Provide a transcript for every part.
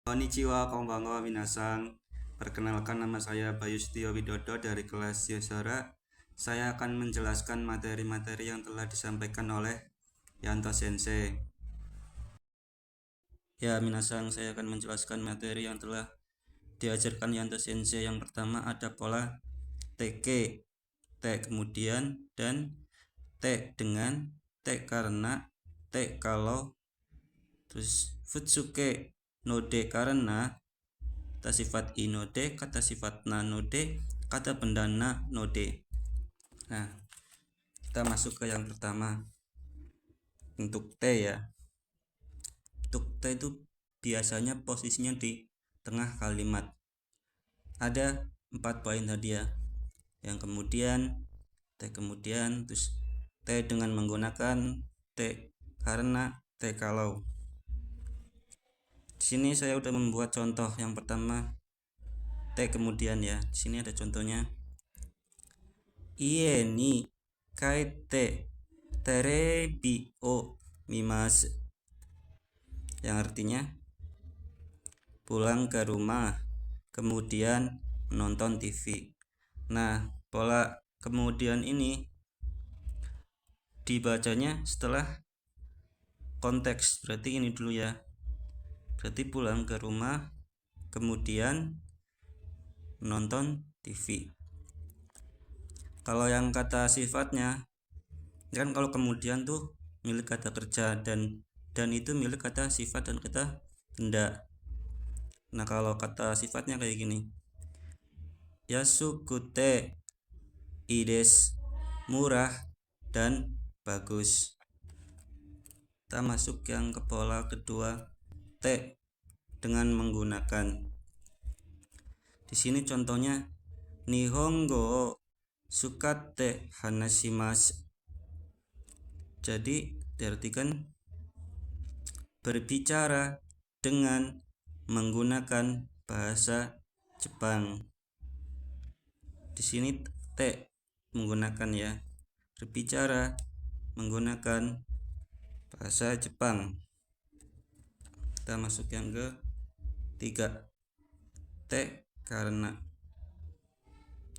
Konnichiwa, konbanwa, minasan. Perkenalkan, nama saya Bayu Setio Widodo dari kelas Yosora. Saya akan menjelaskan materi-materi yang telah disampaikan oleh Yanto Sensei. Ya, minasan, saya akan menjelaskan materi yang telah diajarkan Yanto Sensei. Yang pertama ada pola TK, T kemudian, dan T dengan, T karena, T kalau, terus Futsuke node karena, kata sifat i node, kata sifat na node, kata benda na node. Nah, kita masuk ke yang pertama. Untuk T ya. Untuk T itu biasanya posisinya di tengah kalimat. Ada 4 poin tadi ya. Yang kemudian, T kemudian, terus T dengan menggunakan, T karena, T kalau. Di sini saya udah membuat contoh. Yang pertama T kemudian ya. Di sini ada contohnya. Ie ni kaete terebi o mimasu, yang artinya pulang ke rumah kemudian menonton TV. Nah, pola kemudian ini dibacanya setelah konteks, berarti ini dulu ya, berarti pulang ke rumah kemudian menonton TV. Kalau yang kata sifatnya kan, kalau kemudian tuh milik kata kerja, dan itu milik kata sifat dan kata benda. Nah, kalau kata sifatnya kayak gini. Yasukute ides, murah dan bagus. Kita masuk yang ke pola kedua, T dengan menggunakan. Di sini contohnya Nihongo sukate hanashimasu. Jadi diartikan berbicara dengan menggunakan bahasa Jepang. Di sini T menggunakan ya, berbicara menggunakan bahasa Jepang. Kita masuk yang ke 3, T karena.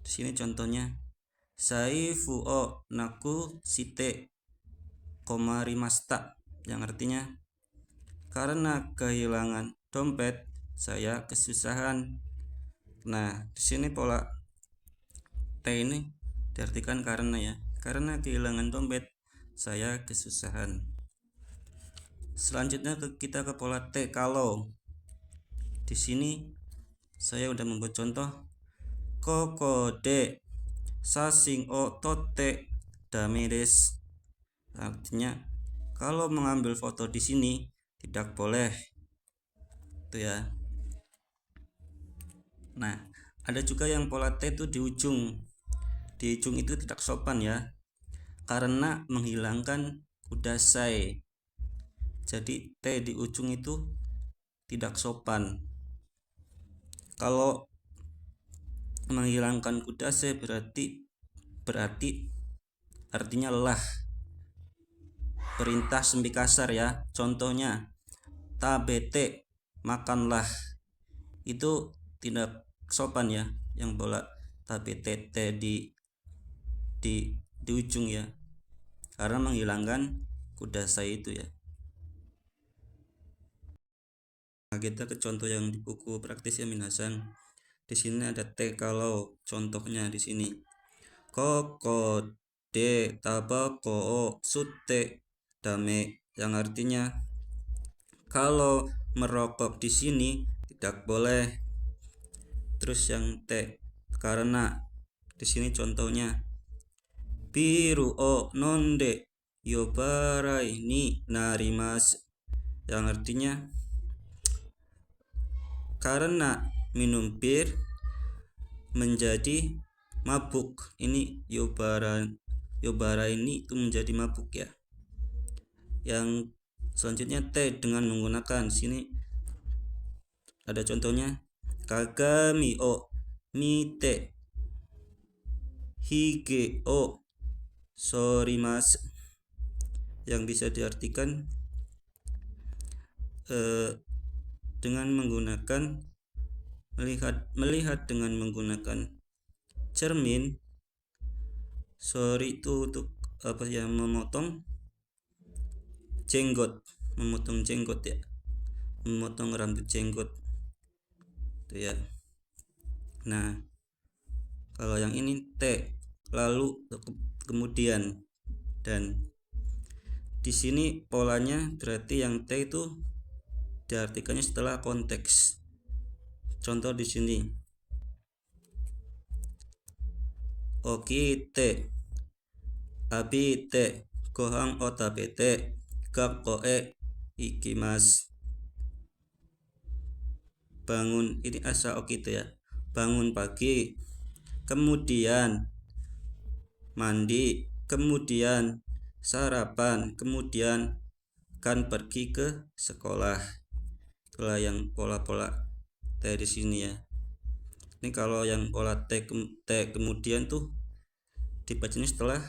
Di sini contohnya Saifu o naku shite komarimashita, yang artinya karena kehilangan dompet saya kesusahan. Nah, di sini pola T ini diartikan karena ya, karena kehilangan dompet saya kesusahan. Selanjutnya kita ke pola T kalau. Di sini saya udah membuat contoh. Koko de sasing o tote dame desu. Artinya kalau mengambil foto di sini tidak boleh. Itu ya. Nah, ada juga yang pola T itu di ujung. Di ujung itu tidak sopan ya, karena menghilangkan kudasai. Jadi T di ujung itu tidak sopan. Kalau menghilangkan kudasai berarti artinya lelah, perintah semi kasar ya. Contohnya tabete, makanlah. Itu tidak sopan ya, yang pola tabete T di ujung ya, karena menghilangkan kudasai itu ya. Nah, kita ke contoh yang di buku praktis ya minasan. Di sini ada T kalau, contohnya di sini. Koko de tabako o sute dame, yang artinya kalau merokok di sini tidak boleh. Terus yang T karena, di sini contohnya biru o nonde yobarai ni narimasu, yang artinya karena minum bir menjadi mabuk. Ini yobara ini itu menjadi mabuk ya. Yang selanjutnya T dengan menggunakan. Sini ada contohnya kagami o mite hige o sorimasu, yang bisa diartikan dengan menggunakan melihat dengan menggunakan cermin. Sorry itu untuk memotong jenggot ya, memotong rambut jenggot itu ya. Nah, kalau yang ini T, lalu kemudian, dan di sini polanya berarti yang T itu diartikannya setelah konteks. Contoh di sini, oki te, abi te, gohang otabete, gakkoe ikimas. Bangun, ini asa oki itu ya, bangun pagi, kemudian mandi, kemudian sarapan, kemudian kan pergi ke sekolah. Itulah yang pola-pola dari sini ya. Ini kalau yang pola T kemudian tuh dibacanya setelah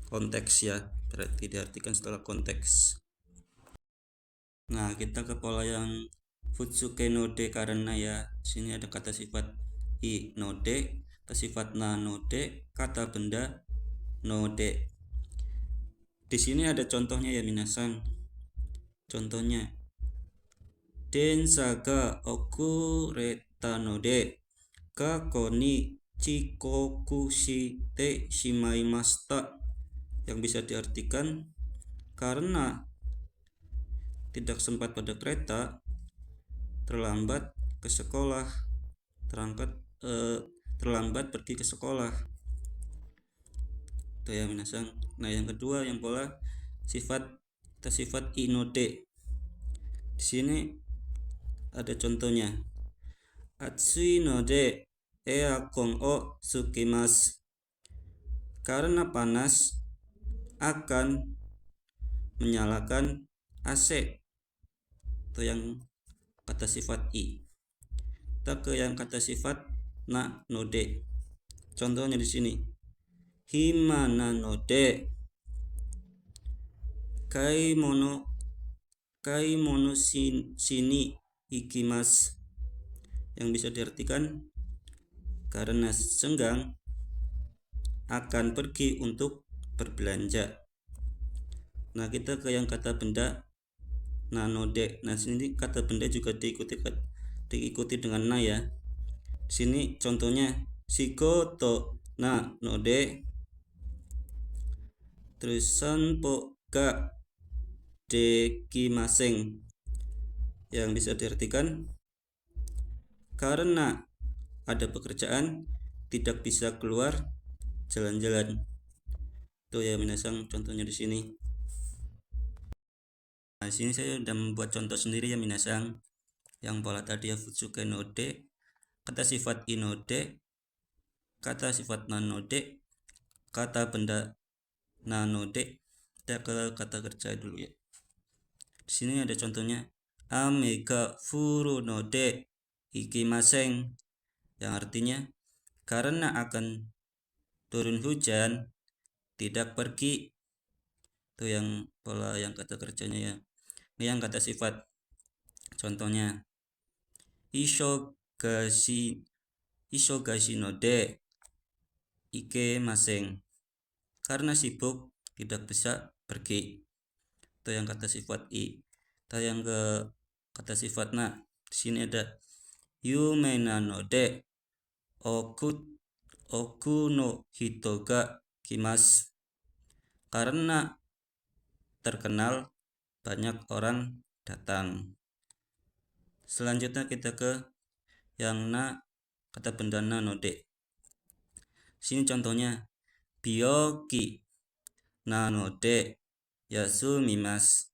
konteks ya, berarti diartikan setelah konteks. Nah, kita ke pola yang Futsuke no de karena ya. Sini ada kata sifat i no de, kata sifat na no de, kata benda no de. Di sini ada contohnya ya minasan. Contohnya, densa ga okureta no de kako ni chikoku shite shimaimashita, yang bisa diartikan karena tidak sempat pada kereta, terlambat ke sekolah, terlambat pergi ke sekolah. Itu ya minasan. Nah, yang kedua yang pola sifat inode. Di sini ada contohnya. Atsui no de aircon o tsukimasu. Karena panas akan menyalakan AC. Itu yang kata sifat i. Kita ke yang kata sifat na no de. Contohnya di sini. Himana no de kaimono sini ikimasu, yang bisa diartikan karena senggang akan pergi untuk berbelanja. Nah, kita ke yang kata benda nanode. Nah, sini kata benda juga diikuti dengan na ya. Di sini contohnya shigoto na node, terus sanpo ga dekimasen, yang bisa diartikan karena ada pekerjaan tidak bisa keluar jalan-jalan. Itu ya minasan contohnya di sini. Nah, di sini saya sudah membuat contoh sendiri ya minasan. Yang pola tadi ya Futsuke no de, kata sifat inode, kata sifat nanode, kata benda nanode. Kita ke kata kerja dulu ya. Di sini ada contohnya ame ga furu no de ikimasen, yang artinya karena akan turun hujan tidak pergi. Itu yang pola yang kata kerjanya ya. Ini yang kata sifat. Contohnya isogashi no de ikemasen, karena sibuk tidak bisa pergi. Itu yang kata sifat i. Kita yang ke kata sifat na. Di sini ada yume no de oku no hito ga kimasu, karena terkenal banyak orang datang. Selanjutnya kita ke yang na, kata benda na no de. Sini contohnya byoki na no de yasumimasu,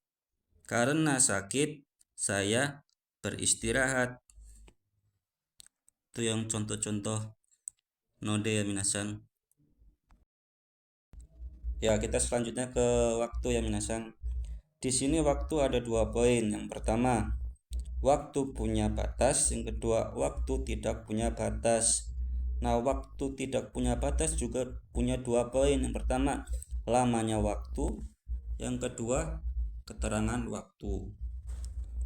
karena sakit saya beristirahat. Itu yang contoh-contoh node ya minasan. Ya, kita selanjutnya ke waktu ya minasan. Di sini waktu ada 2 poin. Yang pertama, waktu punya batas. Yang kedua, waktu tidak punya batas. Nah, waktu tidak punya batas juga punya 2 poin. Yang pertama, lamanya waktu. Yang kedua, keterangan waktu.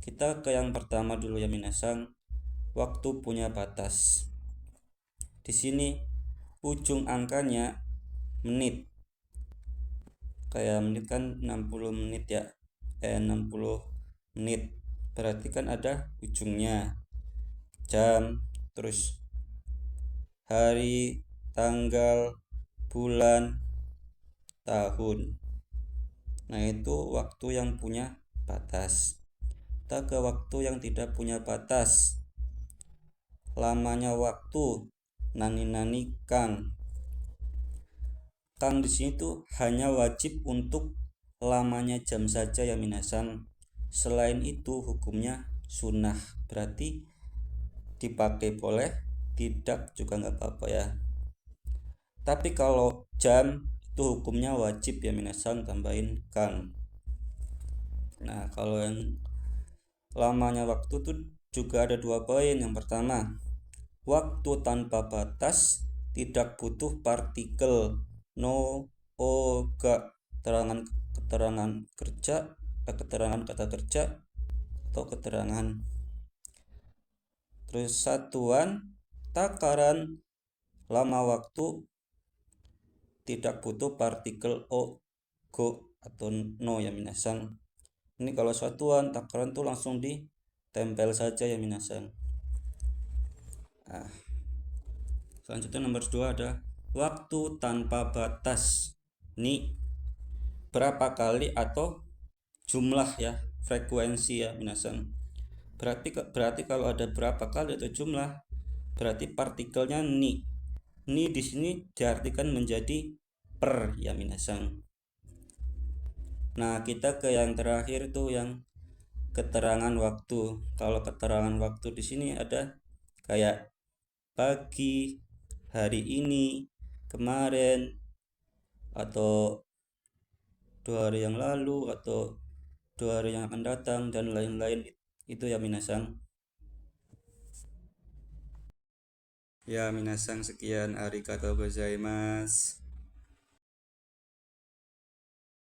Kita ke yang pertama dulu ya minasang, waktu punya batas. Di sini ujung angkanya menit. Kayak menit kan 60 menit ya. 60 menit. Berarti kan ada ujungnya. Jam, terus hari, tanggal, bulan, tahun. Nah, itu waktu yang punya batas. Kita ke waktu yang tidak punya batas. Lamanya waktu nani-nani kang. Kang di sini tuh hanya wajib untuk lamanya jam saja ya minasang. Selain itu hukumnya sunnah. Berarti dipakai boleh, tidak juga nggak apa-apa ya. Tapi kalau jam itu hukumnya wajib ya minasang, tambahin kang. Nah, kalau yang lamanya waktu tuh juga ada 2 poin. Yang pertama, waktu tanpa batas tidak butuh partikel no, o, ga, keterangan kerja, keterangan kata kerja atau keterangan. Terus satuan takaran lama waktu tidak butuh partikel o, go atau no ya minasang. Ini kalau satuan takaran tuh langsung ditempel saja ya minasang. Nah, selanjutnya nomor 2 ada waktu tanpa batas. Ini berapa kali atau jumlah ya, frekuensi ya minasang. Berarti kalau ada berapa kali atau jumlah, berarti partikelnya ni. Ni di sini diartikan menjadi per ya minasang. Nah, kita ke yang terakhir tuh yang keterangan waktu. Kalau keterangan waktu di sini ada kayak pagi, hari ini, kemarin, atau 2 hari yang lalu, atau 2 hari yang akan datang, dan lain-lain. Itu ya minasang. Ya minasang, sekian, arigatou gozaimasu.